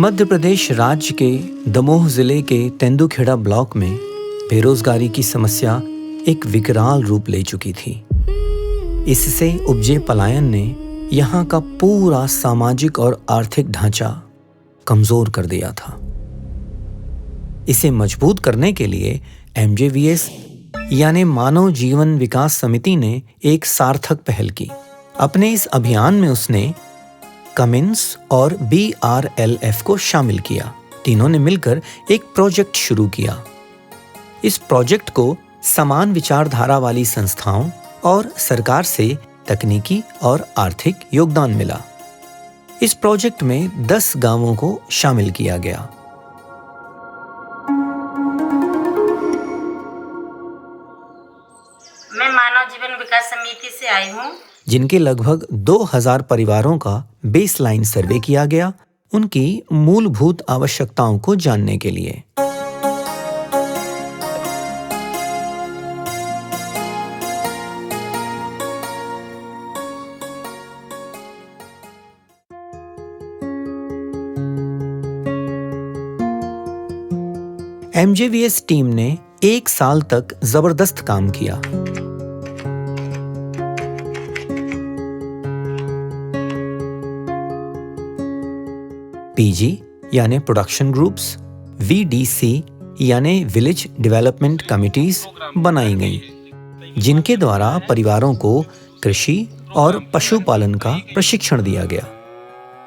मध्य प्रदेश राज्य के दमोह जिले के तेंदुखेड़ा ब्लॉक में बेरोजगारी की समस्या एक विकराल रूप ले चुकी थी। इससे उपजे पलायन ने यहाँ का पूरा सामाजिक और आर्थिक ढांचा कमजोर कर दिया था। इसे मजबूत करने के लिए MJVS यानी मानव जीवन विकास समिति ने एक सार्थक पहल की। अपने इस अभियान में उसने कमिंस और BRLF को शामिल किया। तीनों ने मिलकर एक प्रोजेक्ट शुरू किया। इस प्रोजेक्ट को समान विचारधारा वाली संस्थाओं और सरकार से तकनीकी और आर्थिक योगदान मिला। इस प्रोजेक्ट में 10 गांवों को शामिल किया गया। मैं मानव जीवन विकास समिति से आई हूँ, जिनके लगभग 2000 परिवारों का बेसलाइन सर्वे किया गया, उनकी मूलभूत आवश्यकताओं को जानने के लिए। MJVS टीम ने 1 साल तक जबरदस्त काम किया। PG यानी प्रोडक्शन ग्रुप्स, VDC यानी विलेज डेवलपमेंट कमिटीज बनाई गईं, जिनके द्वारा परिवारों को कृषि और पशुपालन का प्रशिक्षण दिया गया।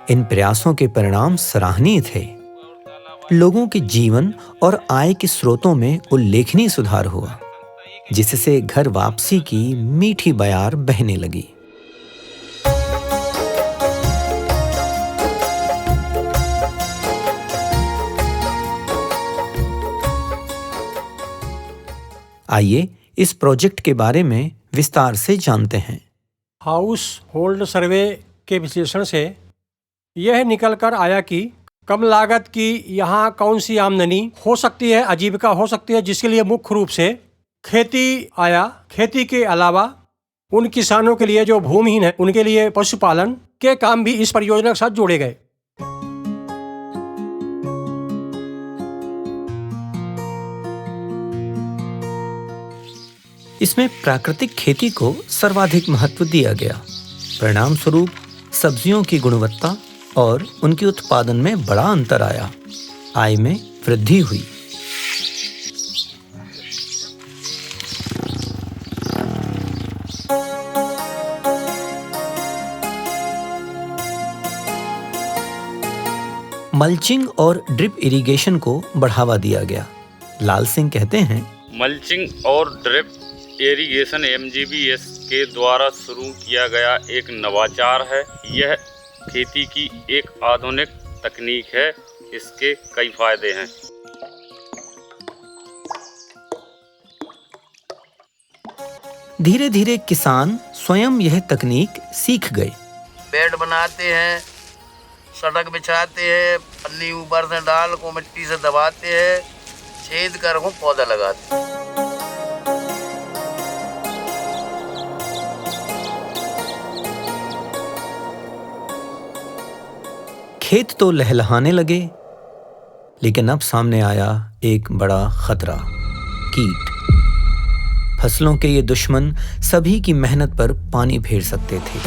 इन प्रयासों के परिणाम सराहनीय थे। लोगों के जीवन और आय के स्रोतों में उल्लेखनीय सुधार हुआ, जिससे घर वापसी की मीठी बयार बहने लगी। आइए इस प्रोजेक्ट के बारे में विस्तार से जानते हैं। हाउस होल्ड सर्वे के विश्लेषण से यह निकल कर आया कि कम लागत की यहाँ कौन सी आमदनी हो सकती है, आजीविका हो सकती है, जिसके लिए मुख्य रूप से खेती आया। खेती के अलावा उन किसानों के लिए जो भूमिहीन है, उनके लिए पशुपालन के काम भी इस परियोजना के साथ जोड़े गए। इसमें प्राकृतिक खेती को सर्वाधिक महत्व दिया गया। परिणाम स्वरूप सब्जियों की गुणवत्ता और उनके उत्पादन में बड़ा अंतर आया। आय में वृद्धि हुई। मल्चिंग और ड्रिप इरिगेशन को बढ़ावा दिया गया। लाल सिंह कहते हैं, मल्चिंग और ड्रिप इरिगेशन MJVS के द्वारा शुरू किया गया एक नवाचार है। यह खेती की एक आधुनिक तकनीक है। इसके कई फायदे हैं। धीरे धीरे किसान स्वयं यह तकनीक सीख गए। बेड बनाते हैं, सड़क बिछाते हैं, पन्नी ऊपर से डाल को मिट्टी से दबाते हैं, छेद कर को पौधा लगाते हैं। खेत तो लहलहाने लगे, लेकिन अब सामने आया एक बड़ा खतरा, कीट। फसलों के ये दुश्मन सभी की मेहनत पर पानी फेर सकते थे।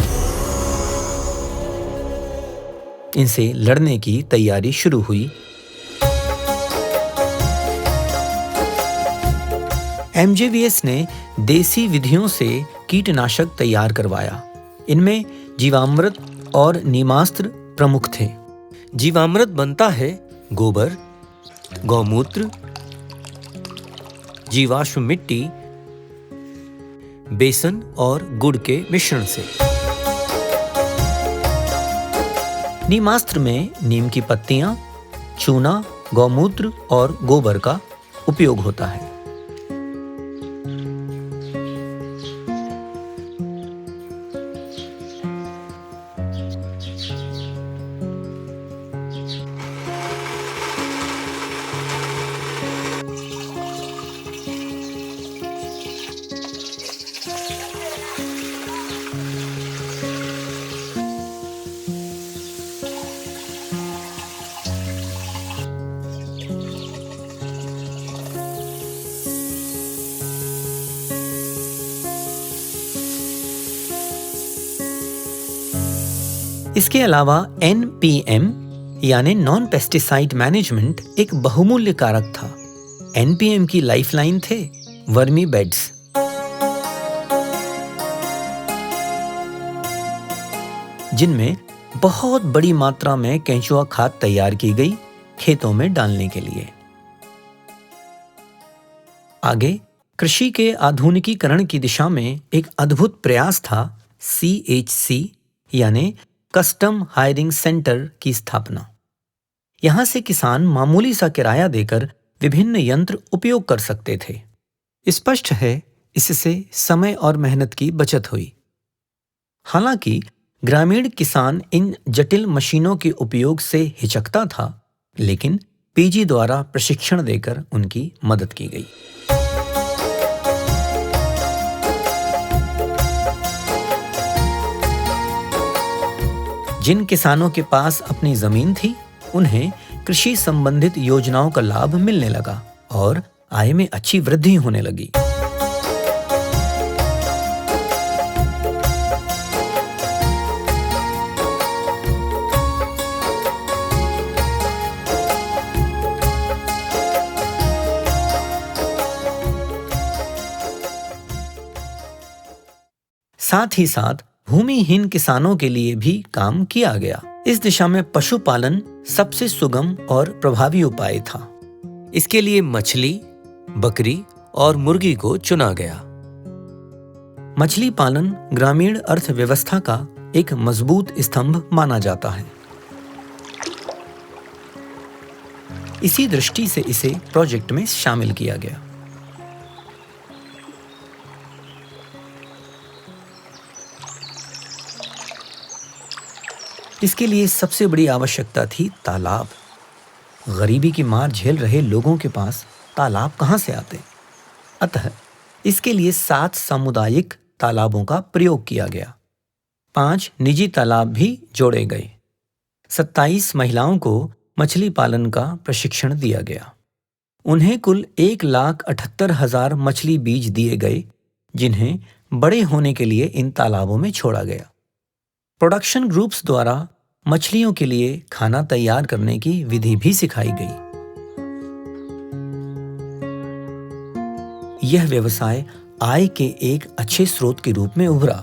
इनसे लड़ने की तैयारी शुरू हुई। MJVS ने देसी विधियों से कीटनाशक तैयार करवाया। इनमें जीवामृत और नीमास्त्र प्रमुख थे। जीवामृत बनता है गोबर, गौमूत्र, जीवाश्म मिट्टी, बेसन और गुड़ के मिश्रण से। नीमास्त्र में नीम की पत्तियां, चूना, गौमूत्र और गोबर का उपयोग होता है। इसके अलावा NPM यानी नॉन पेस्टिसाइड मैनेजमेंट एक बहुमूल्य कारक था। NPM की लाइफलाइन थे वर्मी बेड्स। जिनमें बहुत बड़ी मात्रा में केंचुआ खाद तैयार की गई खेतों में डालने के लिए। आगे कृषि के आधुनिकीकरण की दिशा में एक अद्भुत प्रयास था CHC यानी कस्टम हायरिंग सेंटर की स्थापना। यहां से किसान मामूली सा किराया देकर विभिन्न यंत्र उपयोग कर सकते थे। स्पष्ट है, इससे समय और मेहनत की बचत हुई। हालांकि ग्रामीण किसान इन जटिल मशीनों के उपयोग से हिचकता था, लेकिन PG द्वारा प्रशिक्षण देकर उनकी मदद की गई। जिन किसानों के पास अपनी जमीन थी, उन्हें कृषि संबंधित योजनाओं का लाभ मिलने लगा और आय में अच्छी वृद्धि होने लगी। साथ ही साथ भूमिहीन किसानों के लिए भी काम किया गया। इस दिशा में पशुपालन सबसे सुगम और प्रभावी उपाय था। इसके लिए मछली, बकरी और मुर्गी को चुना गया। मछली पालन ग्रामीण अर्थव्यवस्था का एक मजबूत स्तंभ माना जाता है। इसी दृष्टि से इसे प्रोजेक्ट में शामिल किया गया। इसके लिए सबसे बड़ी आवश्यकता थी तालाब। गरीबी की मार झेल रहे लोगों के पास तालाब कहां से आते? अतः इसके लिए 7 सामुदायिक तालाबों का प्रयोग किया गया। 5 निजी तालाब भी जोड़े गए। 27 महिलाओं को मछली पालन का प्रशिक्षण दिया गया। उन्हें कुल 1,78,000 मछली बीज दिए गए, जिन्हें बड़े होने के लिए इन तालाबों में छोड़ा गया। प्रोडक्शन ग्रुप्स द्वारा मछलियों के लिए खाना तैयार करने की विधि भी सिखाई गई। यह व्यवसाय आय के एक अच्छे स्रोत के रूप में उभरा।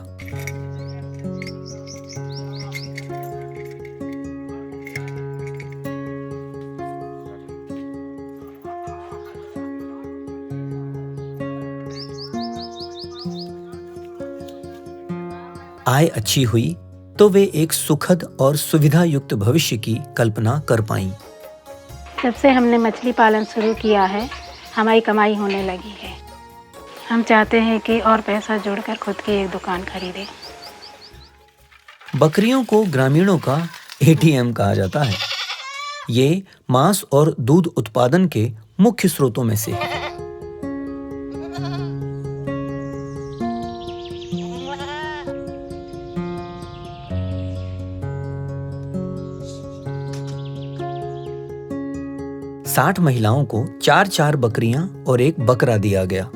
आय अच्छी हुई तो वे एक सुखद और सुविधा युक्त भविष्य की कल्पना कर पाईं। जब से हमने मछली पालन शुरू किया है, हमारी कमाई होने लगी है। हम चाहते हैं कि और पैसा जोड़कर खुद की एक दुकान खरीदें। बकरियों को ग्रामीणों का ATM कहा जाता है। ये मांस और दूध उत्पादन के मुख्य स्रोतों में से है। साठ महिलाओं को 4-4 बकरियां और 1 बकरा दिया गया।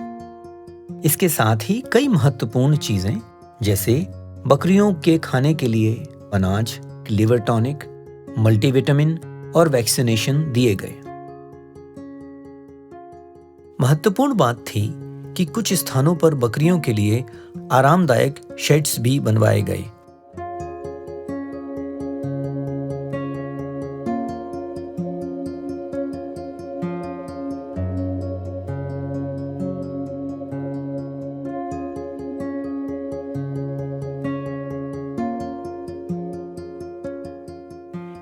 इसके साथ ही कई महत्वपूर्ण चीजें जैसे बकरियों के खाने के लिए अनाज, लिवर टॉनिक, मल्टीविटामिन और वैक्सीनेशन दिए गए। महत्वपूर्ण बात थी कि कुछ स्थानों पर बकरियों के लिए आरामदायक शेड्स भी बनवाए गए।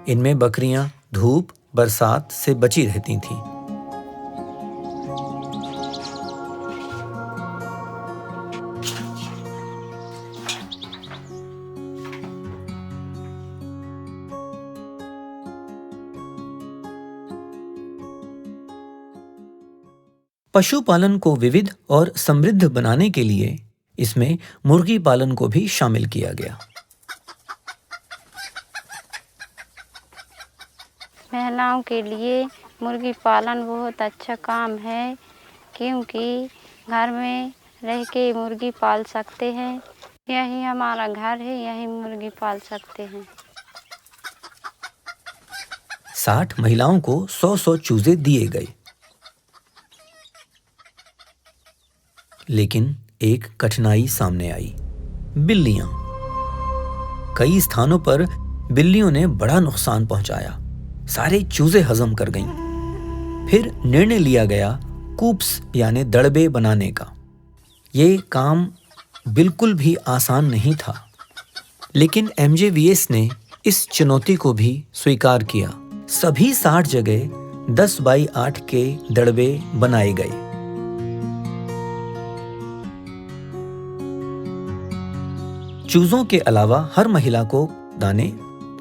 इनमें बकरियां धूप, बरसात से बची रहती थीं। पशुपालन को विविध और समृद्ध बनाने के लिए इसमें मुर्गी पालन को भी शामिल किया गया। महिलाओं के लिए मुर्गी पालन बहुत अच्छा काम है, क्योंकि घर में रह के मुर्गी पाल सकते हैं। यही हमारा घर है, यही मुर्गी पाल सकते हैं। 60 महिलाओं को 100-100 चूजे दिए गए। लेकिन एक कठिनाई सामने आई, बिल्लियां। कई स्थानों पर बिल्लियों ने बड़ा नुकसान पहुंचाया, सारे चूजे हजम कर गईं। फिर निर्णय लिया गया कूप्स यानी दड़बे बनाने का। ये काम बिल्कुल भी आसान नहीं था, लेकिन MJVS ने इस चुनौती को भी स्वीकार किया। सभी 60 जगह 10 बाई 8 के दड़बे बनाए गए। चूजों के अलावा हर महिला को दाने,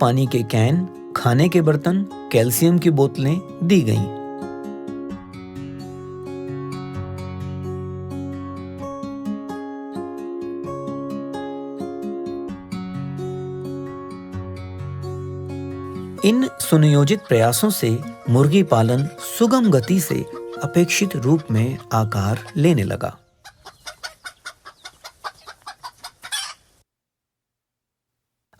पानी के कैन, खाने के बर्तन, कैल्शियम की बोतलें दी गईं। इन सुनियोजित प्रयासों से मुर्गी पालन सुगम गति से अपेक्षित रूप में आकार लेने लगा।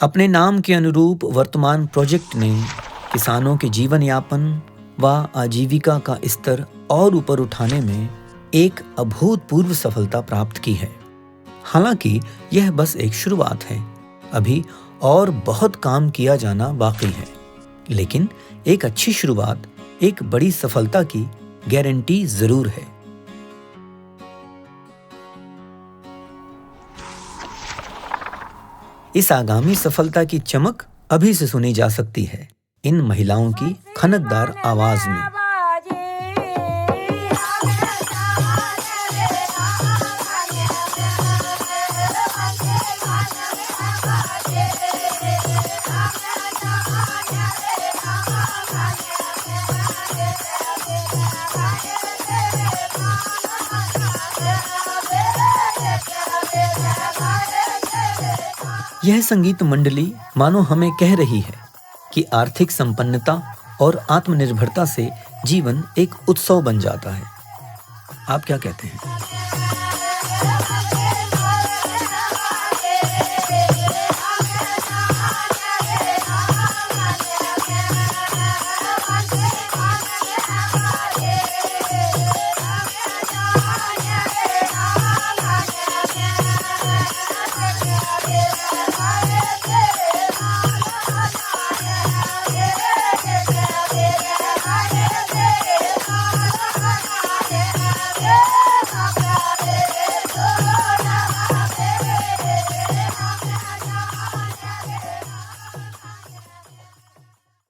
अपने नाम के अनुरूप वर्तमान प्रोजेक्ट ने किसानों के जीवन यापन व आजीविका का स्तर और ऊपर उठाने में एक अभूतपूर्व सफलता प्राप्त की है। हालांकि यह बस एक शुरुआत है, अभी और बहुत काम किया जाना बाकी है, लेकिन एक अच्छी शुरुआत एक बड़ी सफलता की गारंटी जरूर है। इस आगामी सफलता की चमक अभी से सुनी जा सकती है इन महिलाओं की खनकदार आवाज में। यह संगीत मंडली मानो हमें कह रही है कि आर्थिक संपन्नता और आत्मनिर्भरता से जीवन एक उत्सव बन जाता है। आप क्या कहते हैं?